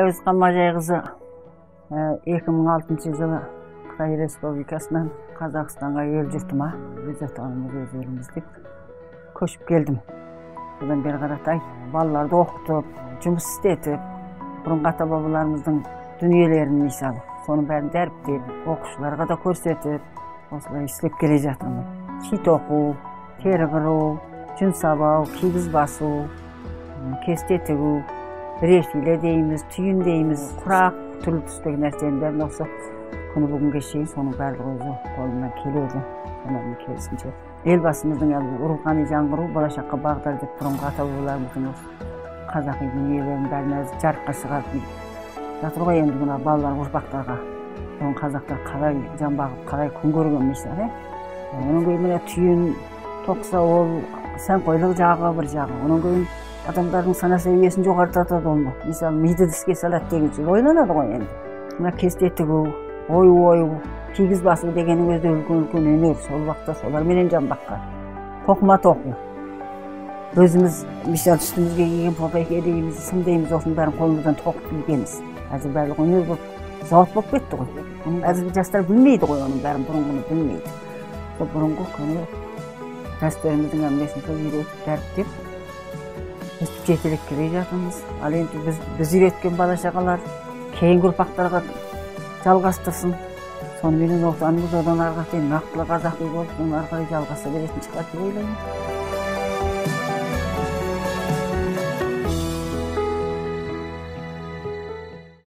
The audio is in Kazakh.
Оязқан Мажайқызы 2006 жылы Қытай Республикасынан Қазақстанға ел жұртыма өз отанымыз өз еліміз деп көшіп келдім. Содан бері қаратай балаларды оқытып, жұмыс істетіп, бұрынғы ата-бабаларымыздың дүниелерін мысалы, соның бәрін дәріптеп, оқушыларға да көрсетіп, осылай істеп келе жатырмын. Шит оқу, тері қыру, жүн сабау, кигіз басу, кесте тігу, рефиле дейміз, түйін дейміз, құрақ, түрлі түстегі нәрсенің бәрін осы күні бүгінге шейін соның барлығы өзі қолымнан келеді. Соның келісінше. Елбасымыздың рухани жаңғыру, болашаққа бағдар деп бұрынғы ата-бабаларымыздың қазақи дүниелерін бәрін жарыққа шығарып жатыр ғой. Енді мына балалар, ұрпақтарға соның қазақтар қалай жан бағып, қалай күн көрген мысалы. Оның кейін мына түйін тоқса ол сәнқойлық жағы бір жағы. Оның кейін адамдардың сана сәуиесін жоғартады оны. Мысалы, миды іске салады деген сөз ойланады ғой енді. Мына кесте тігу, ою, кигіз басу дегенің өзі үлкен өнер. Сол уақытта соларменен жан баққан. Тоқыма тоқу. Өзіміз мысалы үстімізге киген попайке дейміз, сым дейміз, осының бәрін қолымыздан тоқып кигенбіз. Әзір барлық өнер болып зауыт болып кетті ғой. Әзіргі жастар білмейді ғой оның бәрін, бұрынғыны білмейді. Сол бұрынғы күні дәстүріміздің әңгімесін үйретіп, дәріптеп өстіп жетелеп келе жатырмыз. Ал енді біз үйреткен бала-шағалар кейінгі ұрпақтарға жалғастырсын. Сонымен отанымыз одан арғы нақтылы қазақи болып, ары қарай жалғаса беретін шығар деп ойлаймын.